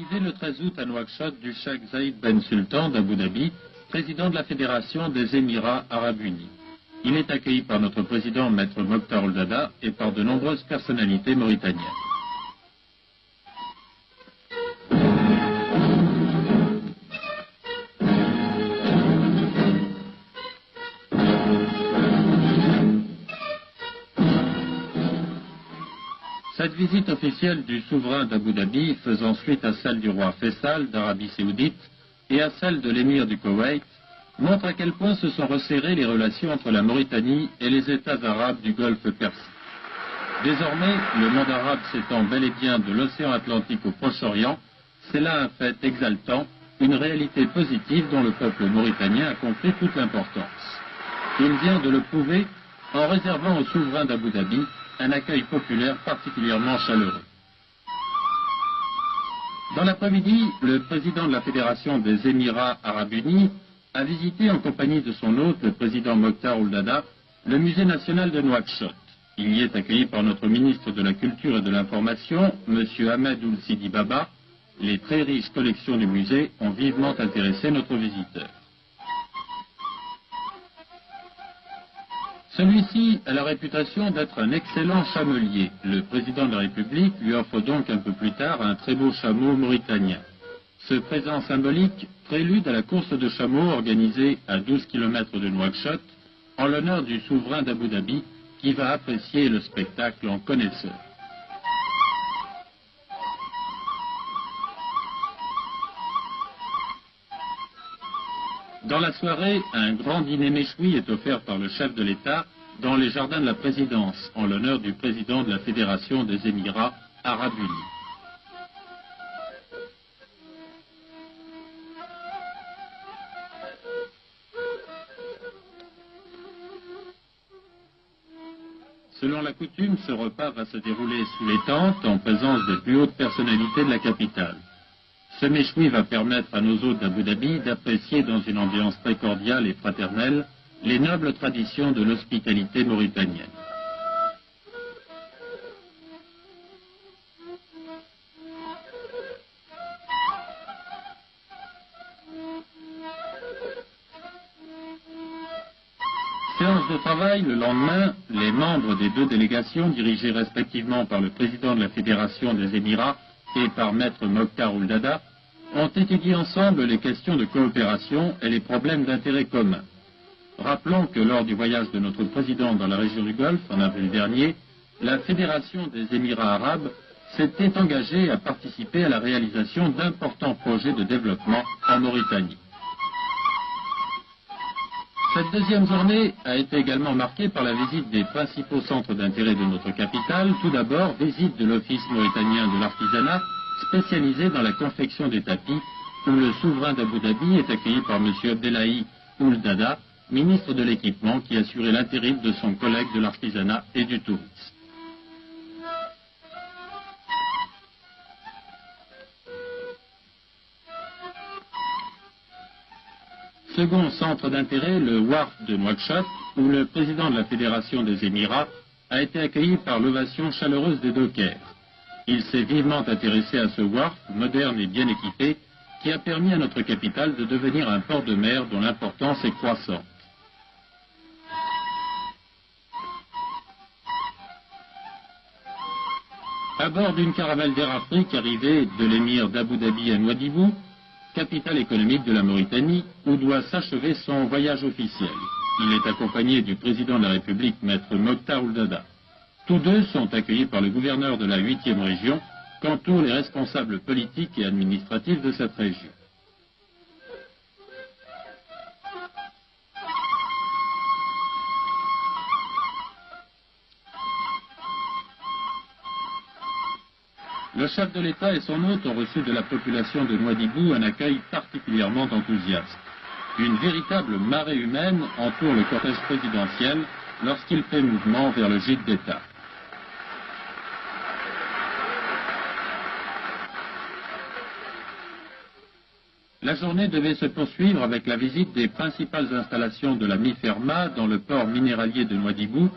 Arrivé le 13 août à Nouakchott du Cheikh Zayed Ben Sultan d'Abu Dhabi, président de la Fédération des Émirats Arabes Unis. Il est accueilli par notre président Maître Mokhtar Ould Daddah et par de nombreuses personnalités mauritaniennes. Cette visite officielle du souverain d'Abu Dhabi, faisant suite à celle du roi Faisal d'Arabie Saoudite et à celle de l'émir du Koweït, montre à quel point se sont resserrées les relations entre la Mauritanie et les États arabes du Golfe Persique. Désormais, le monde arabe s'étend bel et bien de l'océan Atlantique au Proche-Orient, c'est là un fait exaltant, une réalité positive dont le peuple mauritanien a compris toute l'importance. Il vient de le prouver en réservant au souverain d'Abu Dhabi un accueil populaire particulièrement chaleureux. Dans l'après-midi, le président de la Fédération des Émirats Arabes Unis a visité en compagnie de son hôte, le président Mokhtar Ould Daddah, le musée national de Nouakchott. Il y est accueilli par notre ministre de la Culture et de l'Information, M. Ahmed Ould Sidi Baba. Les très riches collections du musée ont vivement intéressé notre visiteur. Celui-ci a la réputation d'être un excellent chamelier. Le président de la République lui offre donc un peu plus tard un très beau chameau mauritanien. Ce présent symbolique prélude à la course de chameaux organisée à 12 km de Nouakchott en l'honneur du souverain d'Abu Dhabi qui va apprécier le spectacle en connaisseur. Dans la soirée, un grand dîner méchoui est offert par le chef de l'État dans les jardins de la présidence, en l'honneur du président de la Fédération des Émirats Arabes Unis. Selon la coutume, ce repas va se dérouler sous les tentes en présence des plus hautes personnalités de la capitale. Ce méchoui va permettre à nos hôtes d'Abu Dhabi d'apprécier dans une ambiance très cordiale et fraternelle les nobles traditions de l'hospitalité mauritanienne. Séance de travail le lendemain, les membres des deux délégations, dirigées respectivement par le président de la Fédération des Émirats et par Maître Mokhtar Ould Daddah, ont étudié ensemble les questions de coopération et les problèmes d'intérêt commun. Rappelons que lors du voyage de notre président dans la région du Golfe, en avril dernier, la Fédération des Émirats arabes s'était engagée à participer à la réalisation d'importants projets de développement en Mauritanie. Cette deuxième journée a été également marquée par la visite des principaux centres d'intérêt de notre capitale. Tout d'abord, visite de l'Office mauritanien de l'artisanat, spécialisé dans la confection des tapis, où le souverain d'Abu Dhabi est accueilli par M. Abdellahi Ould Daddah, ministre de l'équipement, qui assurait l'intérim de son collègue de l'artisanat et du tourisme. Second centre d'intérêt, le Wharf de Nouakchott, où le président de la Fédération des Émirats a été accueilli par l'ovation chaleureuse des dockers. Il s'est vivement intéressé à ce Wharf, moderne et bien équipé, qui a permis à notre capitale de devenir un port de mer dont l'importance est croissante. À bord d'une caravelle d'Air Afrique arrivée de l'émir d'Abu Dhabi à Nouadhibou, capitale économique de la Mauritanie, où doit s'achever son voyage officiel. Il est accompagné du président de la République, Maître Mokhtar Ould Daddah. Tous deux sont accueillis par le gouverneur de la 8e région, qu'entourent les responsables politiques et administratifs de cette région. Le chef de l'État et son hôte ont reçu de la population de Nouadhibou un accueil particulièrement enthousiaste. Une véritable marée humaine entoure le cortège présidentiel lorsqu'il fait mouvement vers le gîte d'État. La journée devait se poursuivre avec la visite des principales installations de la MIFERMA dans le port minéralier de Nouadhibou